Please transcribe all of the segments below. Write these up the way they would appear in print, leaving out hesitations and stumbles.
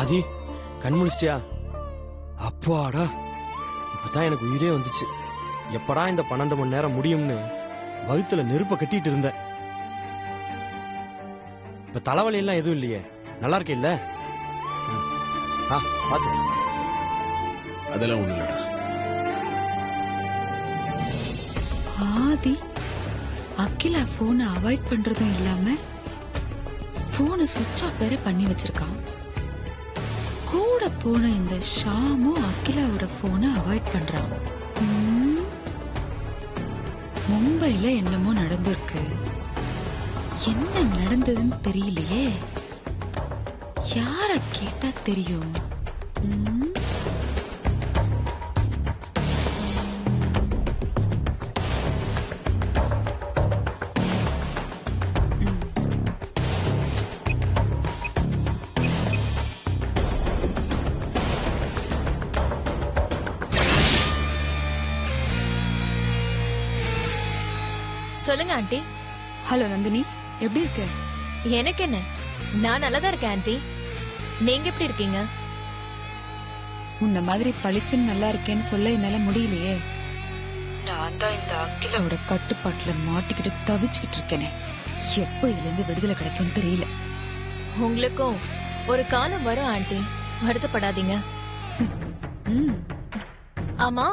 ஆதி, கண் முழிச்சிட்டியா? அப்பாடா, இப்பதான் எனக்கு உயிரே வந்துச்சு. எப்படா இந்த 12 மணி நேரம் முடியும்னு வயித்துல நெருப்ப கட்டிட்டு இருந்தேன். இப்ப தலைவலி எல்லாம் எதுவும் இல்லையே, நல்லா இருக்கே இல்ல? பாத்து. அதெல்லாம் ஒண்ணு இல்லடா. ஆதி அகிலா போனை அவாய்ட் பண்றதும் இல்லாம போனை சுவிட்ச் ஆஃப் வேற பண்ணி வச்சிருக்கான். கூட போன இந்த ஷாமும் அகிலாவோட போனை அவாய்ட் பண்றான். மும்பைல என்னமோ நடந்திருக்கு. என்ன நடந்ததுன்னு தெரியலையே. யார கேட்டா தெரியும்? சொல்லுங்க ஆண்டி. ஹலோ நந்தினி, எப்படி இருக்க? எனக்கு என்ன, நான் நல்லதா இருக்கேன் ஆண்டி. நீங்க எப்படி இருக்கீங்க? உன்ன மாதிரி பளிச்சுன்னு நல்லா இருக்கேன்னு சொல்ல என்னால முடியலையே. நான் தான் இந்த அகிலாவோட கட்டுப்பாட்டுல மாட்டிக்கிட்டு தவிச்சுக்கிட்டு இருக்கேனே. எப்போ இதுல இருந்து விடுதலை கிடைக்கும்னு தெரியல. உங்களுக்கும் ஒரு காலம் வரும் ஆண்டி, வருத்தப்படாதீங்க. ஆமா,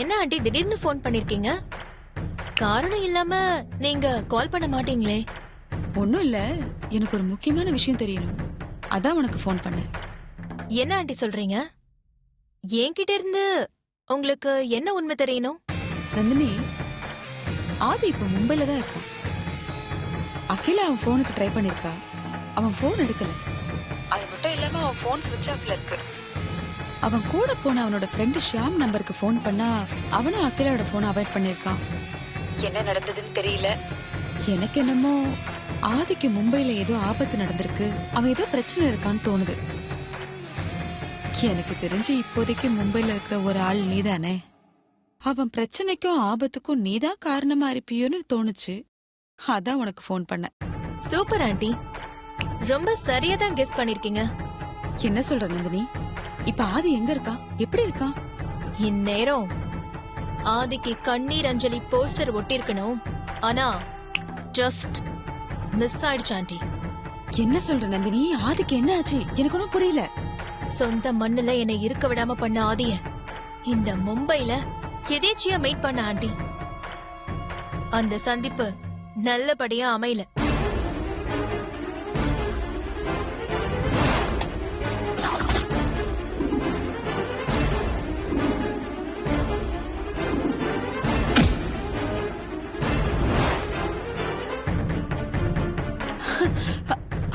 என்ன ஆண்டி திடீர்னு போன் பண்ணிருக்கீங்க? காரணம் இல்லாம நீங்க கால் பண்ண மாட்டீங்களே. ஒண்ணும் இல்ல, எனக்கு ஒரு முக்கியமான விஷயம் தெரியணும். அதான் உனக்கு போன் பண்ணேன். என்ன ஆண்டி சொல்றீங்க? என்கிட்ட இருந்து உங்களுக்கு என்ன உண்மை தெரியணும்? நந்தினி, ஆதி இப்ப மும்பைல தான் இருக்கான். அகிலா அவன் போனுக்கு ட்ரை பண்ணிருக்கா. அவன் போன் எடுக்கல. அது மட்டும் இல்லாம அவன் போன் சுவிட்ச் ஆஃப்ல இருக்கு. அவன் கூட போன அவனோட ஃப்ரெண்டு ஷியாம் நம்பருக்கு போன் பண்ணா அவனும் அகிலாவோட போனை அவாய்ட் பண்ணிருக்கான். என்ன நடந்ததுன்னு தெரியல. எனக்கு என்னமோ ஆதிக்கு மும்பைல ஏதோ ஆபத்து நடந்திருக்கு, அவன் ஏதோ பிரச்சனை இருக்கான்னு தோணுது. எனக்கு தெரிஞ்சு இப்போதைக்கு மும்பைல இருக்கிற ஒரு ஆள் நீதானே. அவன் பிரச்சனைக்கும் ஆபத்துக்கும் நீதான் காரணமா இருப்பியோன்னு தோணுச்சு. அதான் உனக்கு போன் பண்ண. சூப்பர் ஆண்டி, ரொம்ப சரியா தான் கெஸ் பண்ணிருக்கீங்க. என்ன சொல்ற நந்தினி? இப்ப ஆதி எங்க இருக்கா, எப்படி இருக்கா? இந்நேரம் ஆதிக்கு கண்ணீர் அஞ்சலி போஸ்டர் ஒட்டிருக்கணும். ஆனா ஜஸ்ட் மிஸ் ஆயிடுச்சு ஆண்டி. என்ன சொல்ற நந்தினி? ஆதிக்கு என்ன ஆச்சு? எனக்கு ஒன்னும் புரியல. சொந்த மண்ணுல என்னை இருக்க விடாம பண்ண ஆதிய இந்த மும்பைல எதேச்சியா மீட் பண்ண ஆண்டி. அந்த சந்திப்பு நல்லபடியா அமையல.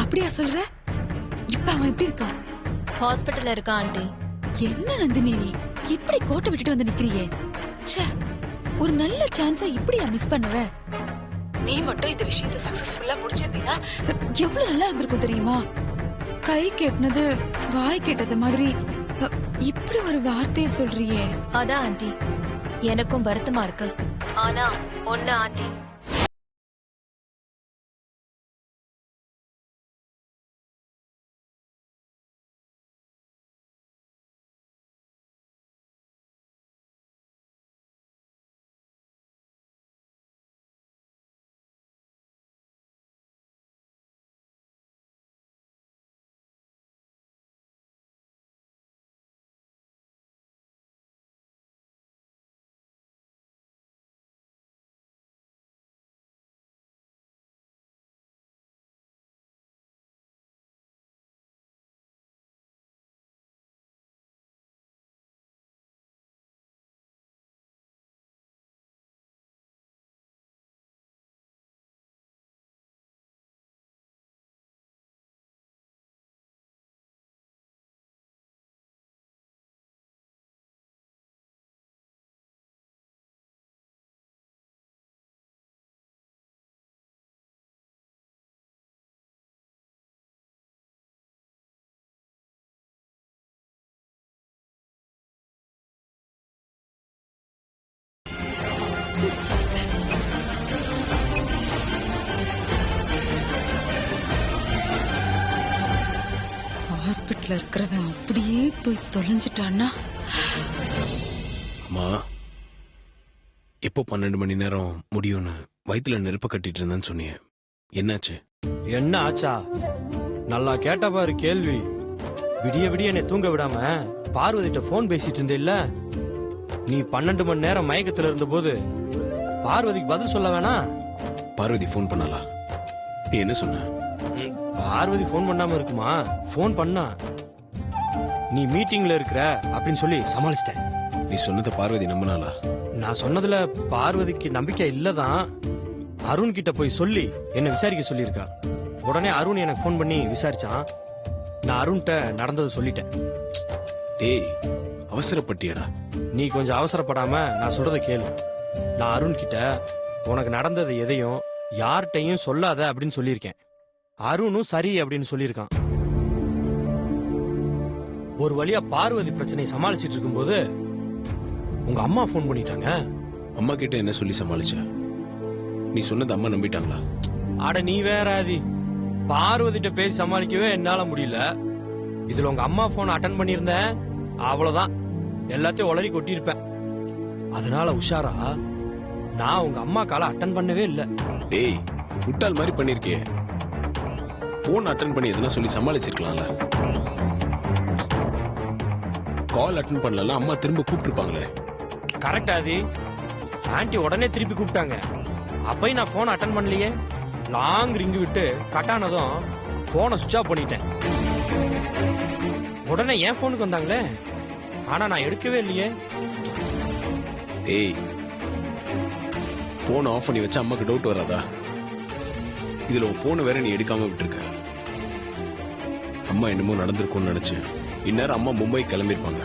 அப்படியா சொல்ற? இப்ப அவன் எப்படி இருக்கான்? ஹாஸ்பிட்டல்ல இருக்கா ஆண்டி. என்ன நந்தினி, இப்படி கோட்டை விட்டுட்டு வந்து நிக்கிறியே? ஒரு நல்ல சான்ஸ இப்படியா மிஸ் பண்ணுவ? நீ மட்டும் இந்த விஷயத்தை சக்சஸ்ஃபுல்லா முடிச்சிருந்தீனா எவ்வளவு நல்லா இருந்திருக்கும் தெரியுமா? கை கெட்டினது வாய் கெட்டது மாதிரி இப்படி ஒரு வார்த்தையை சொல்றியே. அதான் ஆண்டி, எனக்கும் வருத்தமா இருக்கு. ஆனா ஒண்ணு ஆண்டி, ஹாஸ்பிட்டல்ல இருக்கிறவன் அப்படியே போய் தொலைஞ்சிட்டான்னா அம்மா எப்போ 12 மணி நேரம் முடியும்னு வயித்துல நெருப்ப கட்டிட்டு இருந்தேன்னு சொன்னீங்க, என்னாச்சு? என்ன ஆச்சா? நல்லா கேட்ட பாரு கேள்வி. விடிய விடிய என்னை தூங்க விடாம பார்வதிட்ட போன் பேசிட்டு இருந்தே இல்ல, நீ 12 மணி நேரம் மயக்கத்துல இருந்த போது பார்வதிக்கு பதில் சொல்ல வேணாம்? பார்வதி ஃபோன் பண்ணாளா? நீ என்ன சொன்ன? பார்வதி போன் பண்ணாம இருக்குமா? போன் பண்ணா நீ மீட்டிங்ல இருக்கிற அப்படின்னு சொல்லி சமாளிச்சிட்டேன். நீ சொன்னதை பார்வதி நம்பினாளா? நான் சொன்னதுல பார்வதிக்கு நம்பிக்கை இல்லதான். அருண் கிட்ட போய் சொல்லி என்ன விசாரிக்க சொல்லியிருக்கா. உடனே அருண் எனக்கு ஃபோன் பண்ணி விசாரிச்சான். நான் அருண்கிட்ட நடந்ததை சொல்லிட்டேன். டேய், அவசரப்பட்டியடா. நீ கொஞ்சம் அவசரப்படாம நான் சொல்றதை கேளு. நான் அருண் கிட்ட உனக்கு நடந்தது எதையும் யார்கிட்டையும் சொல்லாத அப்படின்னு சொல்லியிருக்கேன். அருணும் சரி அப்படின்னு சொல்லியிருக்கான். ஒரு வழியா பார்வதி பிரச்சனையை சமாளிச்சிட்டு இருக்கும்போது உங்க அம்மா ஃபோன் பண்ணிட்டாங்க. அம்மா கிட்ட என்ன சொல்லி சமாளிச்ச? நீ சொன்னது அம்மா நம்பிட்டாங்களா? அட நீ வேற ஆதி. பார்வதிட்ட பேசி சமாளிக்கவே என்னால முடியல. இதுல உங்க அம்மா போன் அட்டன் பண்ணியிருந்தேன், அவ்வளவுதான், எல்லாத்தையும் உளறி கொட்டியிருப்பேன். அதனால உஷாரா நான் உங்க அம்மா காலை அட்டன் பண்ணவே இல்ல. டேய், முட்டாள் மாதிரி பண்ணிருக்கியே. போன் அட்டன் பண்ணி எதுனா சொல்லி சமாளிச்சிருக்கலாம்ல. கால் அட்டன் பண்ணல, அம்மா திரும்ப கூப்பிட்டுருப்பாங்களே. கரெக்ட் ஆதி. ஆன்ட்டி உடனே திருப்பி கூப்பிட்டாங்க. அப்பயும் நான் போன் அட்டன் பண்ணலையே. லாங் ரிங்கு விட்டு கட்டானதும் போனை சுவிட்ச் ஆஃப் பண்ணிட்டேன். உடனே என் போனுக்கு வந்தாங்களே, ஆனா நான் எடுக்கவே இல்லையே. டேய், போன் ஆஃப் பண்ணி வச்சா அம்மாக்கு டவுட் வராதா? இதுல உன் போனை வேற நீ எடுக்காம விட்டுருக்க. அம்மா என்னமோ நடந்திருக்கும்னு நினைச்சு இந்நேரம் அம்மா மும்பை கிளம்பிருப்பாங்க.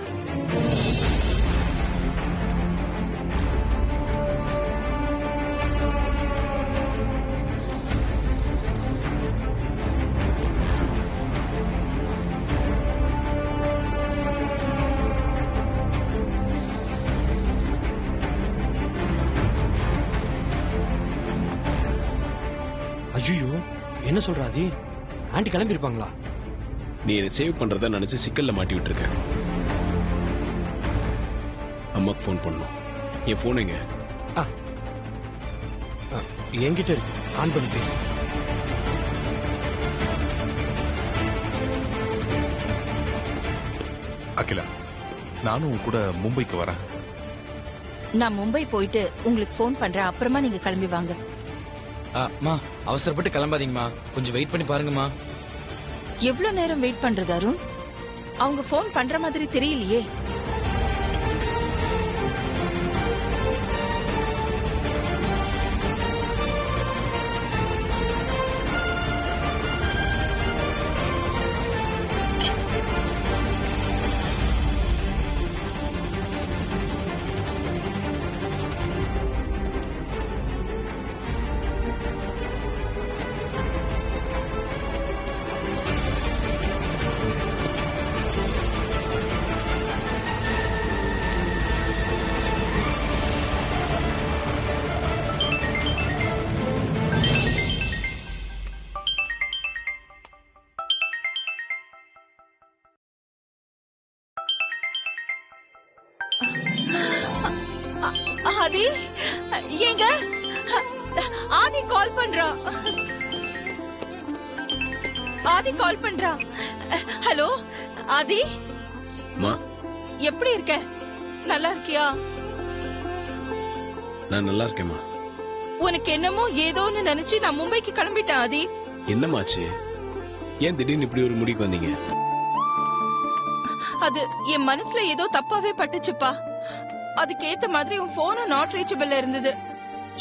ஐயோ, என்ன சொல்றாதி? ஆன்ட்டி கிளம்பி இருப்பாங்களா? நீ என்ன சேவ் பண்றதா நினைச்சு சிக்கல்ல மாட்டி விட்டுருக்க. அம்மாக்கு ஃபோன் பண்ணணும். என் போன் எங்க? என்கிட்ட இருக்கு, ஆன் பண்ணி பேசு. அகிலா, நானும் உன் கூட மும்பைக்கு வரேன். நான் மும்பை போயிட்டு உங்களுக்கு ஃபோன் பண்றேன். அப்புறமா நீங்க கிளம்பி வாங்க. அம்மா, அவசரப்பட்டு கிளம்பாதீங்கம்மா, கொஞ்சம் வெயிட் பண்ணி பாருங்கம்மா. எவ்வளவு நேரம் வெயிட் பண்றது அருண்? அவங்க ஃபோன் பண்ற மாதிரி தெரியலையே. ஆதி, ஏங்க ஆதி கால் பண்றா. ஆதி கால் பண்றா. ஹலோ ஆதி, மா, எப்படி இருக்க? நல்லா இருக்கியா? நான் நல்லா இருக்கேம்மா. உனக்கு என்னமோ ஏதோன்னு நினைச்சு நான் மும்பைக்கு கிளம்பிட்டேன் ஆதி. என்னமாச்சு? ஏன் திடீர்னு இப்படி ஒரு முடிவுக்கு வந்தீங்க? அது என் மனசுல ஏதோ தப்பாவே பட்டுச்சுப்பா. அதுக்கு ஏத்த மாதிரி உன் போனும் நாட் ரீச்சபிள்ல இருந்தது.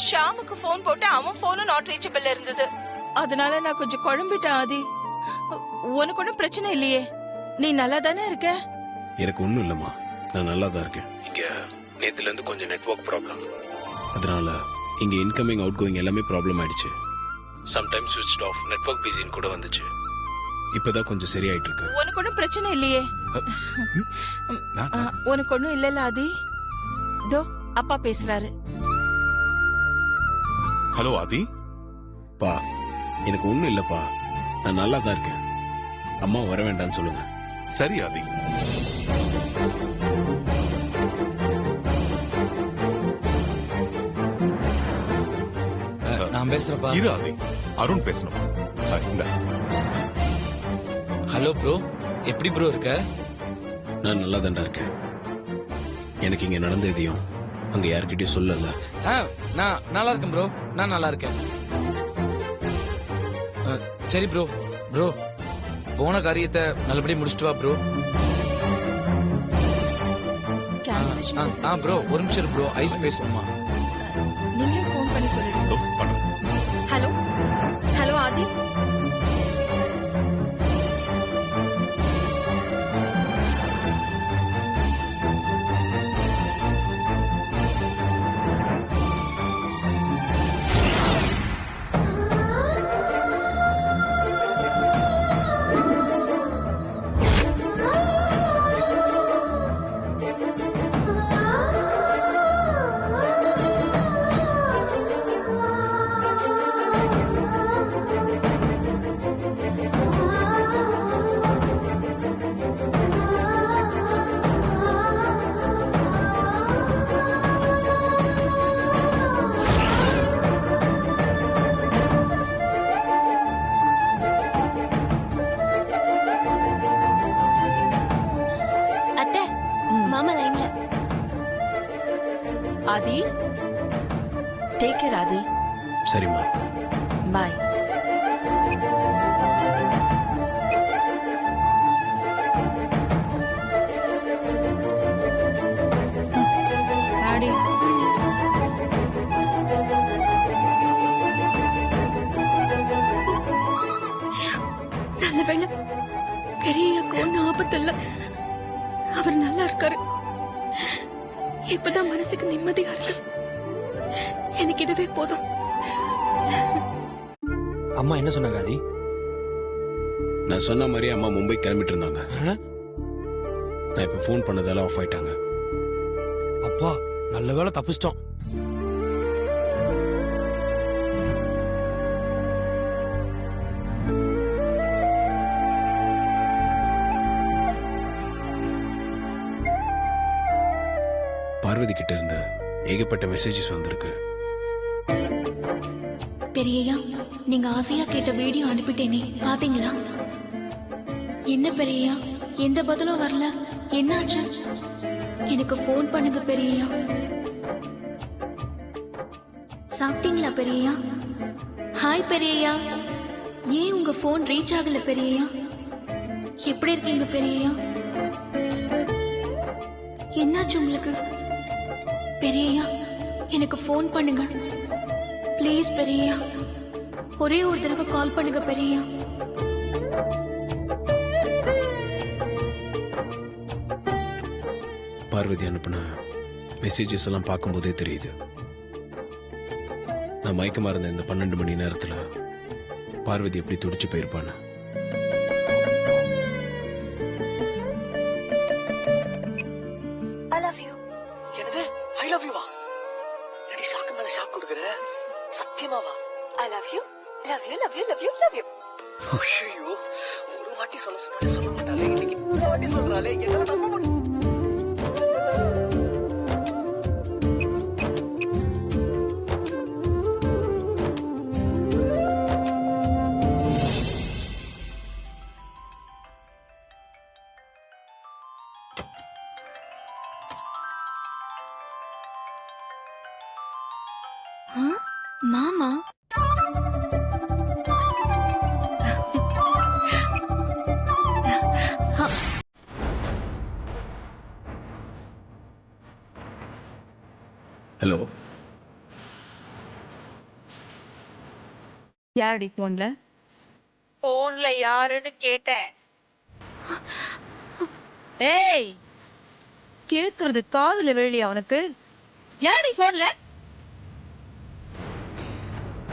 ஷாமுக்கு போன் போட்டு அவன் போனும் நாட் ரீச்சபிள்ல இருந்தது. அதனால நான் கொஞ்சம் குழம்பிட்டேன் ஆதி. உனக்கு ஒன்னும் பிரச்சனை இல்லையே? நீ நல்லா தானே இருக்க? எனக்கு ஒண்ணும் இல்லம்மா, நான் நல்லா தான் இருக்கேன். இங்க நேத்துல இருந்து கொஞ்சம் நெட்வொர்க் ப்ராப்ளம், அதனால இங்க இன்கமிங் அவுட் கோயிங் எல்லாமே ப்ராப்ளம் ஆயிடுச்சு. சம்டைம்ஸ் ஸ்விட்ச் ஆஃப், நெட்வொர்க் பிஸின்னு கூட வந்துச்சு. இப்பதான் கொஞ்சம் சரியாயிட்டு இருக்கு. உனக்கு ஒன்னும் பிரச்சனை இல்லையே? உனக்கு ஒன்னும் இல்லல ஆதி? தோ அப்பா பேசுறாரு. ஹலோ ஆதி. பா, எனக்கு ஒண்ணும் இல்லப்பா, நான் நல்லா தான் இருக்கேன். அம்மா வர வேண்டாம்னு சொல்லுங்க. சரி ஆதி. நான் பேசுறப்பா. இரு ஆதி, அருண் பேசணும். இந்த ஹலோ ப்ரோ, எப்படி ப்ரோ இருக்க? நான் நல்லா இருக்கேன். எனக்கு இங்க நடந்ததையும் அங்க யார்கிட்டயும் சொல்லல. நான் நல்லா இருக்கேன் ப்ரோ, நான் நல்லா இருக்கேன். சரி ப்ரோ, ப்ரோ போன காரியத்தை நல்லபடியா முடிச்சிட்டு வா ப்ரோ. ப்ரோ ஒரு நிமிஷம் ப்ரோ, ஐஸ் பேசணுமா? நீங்களே ஃபோன் பண்ணி சொல்லிடுங்க. பண்றேன். ஹலோ ஹலோ ஆதி. அத்தை, மாமா லைன்ல. ஆதி, டேக் கேர் ஆதி. சரிம்மா. பாய். ஆடி. நல்ல வேளை பெரியக்கு ஒன்னும் ஆபத்து இல்ல. அவர் நல்லா இருக்காரு. இப்பதான் மனசுக்கு நிம்மதியா இருக்கு. எனக்கு இதுவே போதும். அம்மா என்ன சொன்னாங்க ஆதி? நான் சொன்ன மாதிரி அம்மா மும்பை கிளம்பிட்டு இருந்தாங்க. நான் இப்ப ஃபோன் பண்ணதால ஆஃப் ஆயிட்டாங்க. அப்பா நல்ல வேளை தப்பிச்சிட்டோம். பார்வதி கிட்ட இருந்து ஏகப்பட்ட மெசேஜஸ் வந்திருக்கு. பெரியய்யா, நீங்க ஆசையா கேட்ட வீடியோ அனுப்பிட்டேனே, பாத்தீங்களா? என்ன பெரியய்யா, எந்த பதிலும் வரல, என்னாச்சு? எனக்கு ஃபோன் பண்ணுங்க பெரியய்யா. சாப்பிட்டீங்களா பெரியய்யா? ஹாய் பெரியய்யா. ஏன் உங்க ஃபோன் ரீச் ஆகல பெரியய்யா? எப்படி இருக்கீங்க பெரியய்யா? என்னாச்சு உங்களுக்கு? பெரியய்யா, எனக்கு ஃபோன் பண்ணுங்க ப்ளீஸ் பெரியய்யா. ஒரே ஒரு தடவை கால் பண்ணுங்க பெரியய்யா. பார்வதி அனுப்பின மெசேஜஸ் எல்லாம் பார்க்கும்போதே தெரியுது, நான் மயக்கமா இருந்த இந்த 12 மணி நேரத்துல பார்வதி எப்படி துடிச்சு போயிருப்பான்னு. என்னது ஐ லவ் யூ வா? ரெடி ஷாக்கு மேல ஷாக் கொடுக்குற? சத்தியமாவா? I love you love you love you love you love you. ஐயோ, ஒரு வாட்டி சொல்ல மாட்டாளே, இன்னைக்கு 3 வாட்டி சொல்றாளே, என்னால நம்ப முடியல. மாமா, ஹலோ, யாரடி போன்ல? போன்ல யாருன்னு கேட்டேன். ஏய், கேக்குறது காதுல விழலையா உனக்கு? யாரடி போன்ல?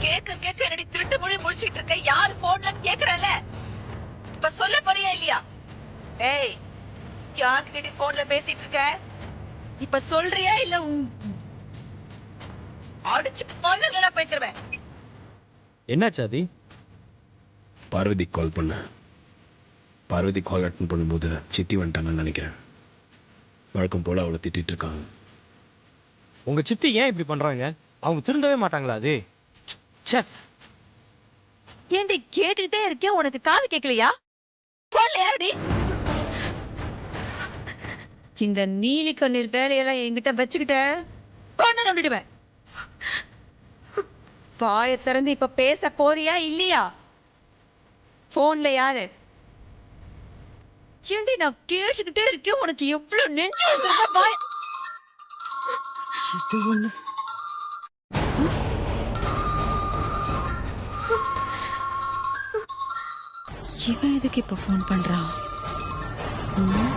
கேக்க என்னடி திருட்டு மொழி முடிச்சிட்டு இருக்க? யாரு போன்லன்னு கேக்குறல, இப்ப சொல்ல போறியா இல்லையா? ஏய், யார்கிட்ட போன்ல பேசிட்டு இருக்க? இப்ப சொல்றியா இல்ல அடிச்சு பல்லுகளா பேசிருவேன். என்னாச்சு ஆதி? பார்வதி கால் பண்ண. பார்வதி கால் அட்டன் பண்ணும்போது சித்தி வந்துட்டாங்கன்னு நினைக்கிறேன். வழக்கம் போல் அவளை திட்டிட்டு இருக்காங்க. உங்க சித்தி ஏன் இப்படி பண்றாங்க? அவங்க திருந்தவே மாட்டாங்களா? அது ச்சே. ஏண்டி கேட்டுக்கிட்டே இருக்கேன், உனக்கு காது கேட்கலையா? போன்ல யாரடி? இந்த நீலி கண்ணீர் வேலையெல்லாம் என்கிட்ட வச்சுக்கிட்ட பொண்ணு நம்பிடுவேன். வாய திறந்து இப்ப பேச போறியா இல்லையா? போன்ல யாரு? ஏண்டி நான் கேட்டுக்கிட்டே இருக்கேன், உனக்கு எவ்வளவு நெஞ்சு வச்சிருக்க? வாய இவன் எதுக்கு இப்ப ஃபோன் பண்றான்? ம்?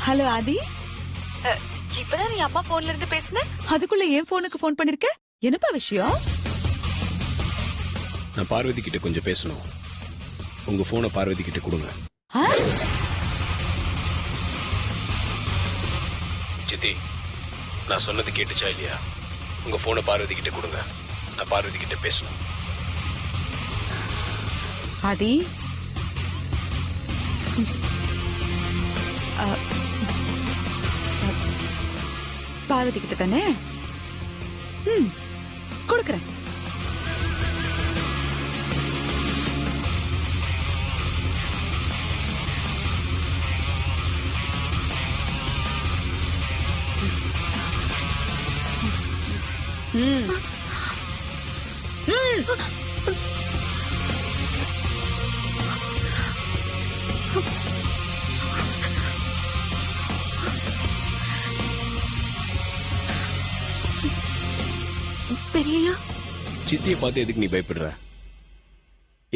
ஹலோ ஆதி, இப்பதான் நீ அம்மா போன்ல இருந்து பேசுன, அதுக்குள்ள என் போனுக்கு போன் பண்ணிருக்க. என்னப்பா விஷயம்? நான் பார்வதி கிட்ட கொஞ்சம் பேசணும். உங்க போனை பார்வதி கிட்ட கொடுங்க. ஆ? சித்தி, நான் சொன்னது கேட்டுச்சா இல்லையா? உங்க போனை பார்வதி கிட்ட கொடுங்க. நான் பார்வதி கிட்ட பேசணும். ஆதி, பார்வதி கிட்ட தானே? கொடுக்குறேன். பெரியய்யா, சித்தியை பார்த்து எதுக்கு நீ பயப்படுற?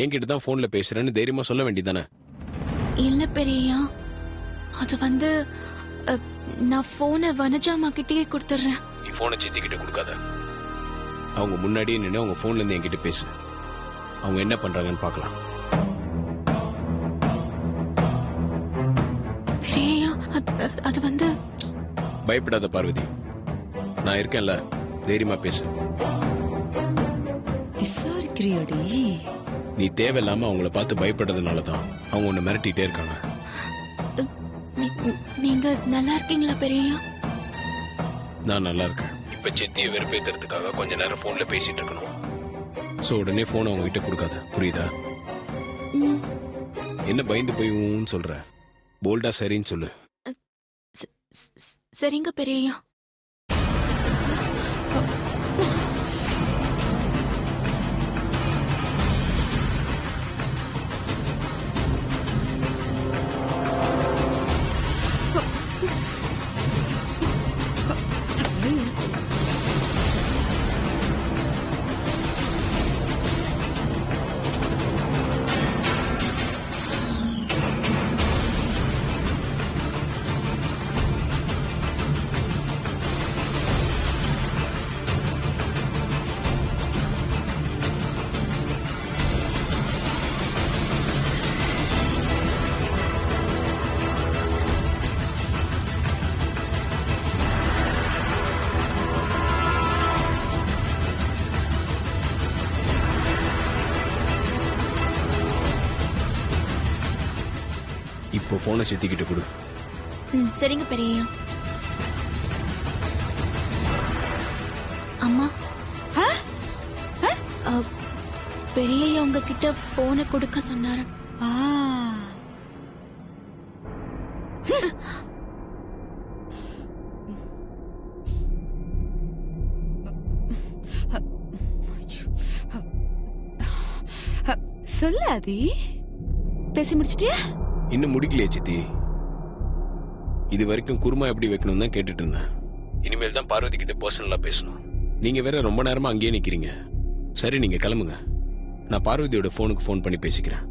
என்கிட்ட தான் போன்ல பேசுறேன்னு தைரியமா சொல்ல வேண்டியதானே? இல்ல பெரியய்யா, அது வந்து நான் போனை வனஜாமா கிட்டயே கொடுத்துடுறேன். நீ போனை சித்தி கிட்ட கொடுக்காத. அவங்க முன்னாடியே நின்று அவங்க போன்ல இருந்து என்கிட்ட பேசு. அவங்க என்ன பண்றாங்கன்னு பார்க்கலாம். பெரியய்யா, அது வந்து பயப்படாத பார்வதி, நான் இருக்கேன்ல, தைரியமா பேசு. விசாரிக்கிறியோடி? நீ தேவையில்லாம அவங்கள பார்த்து பயப்படுறதுனாலதான் அவங்க உன்னை மிரட்டிட்டே இருக்காங்க. நீங்க நல்லா இருக்கீங்களா பெரியய்யா? நான் நல்லா இருக்கேன். இப்ப சித்தியை வெறுப்பேத்துறதுக்காக கொஞ்ச நேரம் போன்ல பேசிட்டு இருக்கணும். சோ உடனே போன் அவங்க கிட்ட கொடுக்காத, புரியுதா? ம், என்ன பயந்து போய் ஊன்னு சொல்ற? போல்டா சரின்னு சொல்லு. சரிங்க பெரியய்யா. இப்போ போனை சித்திக்கிட்டு கொடு. சரிங்க பெரியய்யா. அம்மா, பெரியய்யா உங்ககிட்ட போனை கொடுக்க சொன்னாரு. ஆ, சொல்லு ஆதி, பேசி முடிச்சிட்டியா? இன்னும் முடிக்கலையே சித்தி. இது வரைக்கும் குருமா எப்படி வைக்கணும் தான் கேட்டுட்டு இருந்தேன். இனிமேல் தான் பார்வதி கிட்ட பர்சனலா பேசணும். நீங்க வேற ரொம்ப நேரமா அங்கேயே நிக்கிறீங்க. சரி, நீங்க கிளம்புங்க. நான் பார்வதியோட போனுக்கு போன் பண்ணி பேசிக்கிறேன்.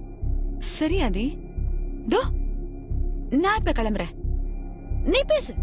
சரி ஆதி, தோ நான் இப்ப கிளம்புறேன், நீ பேசு.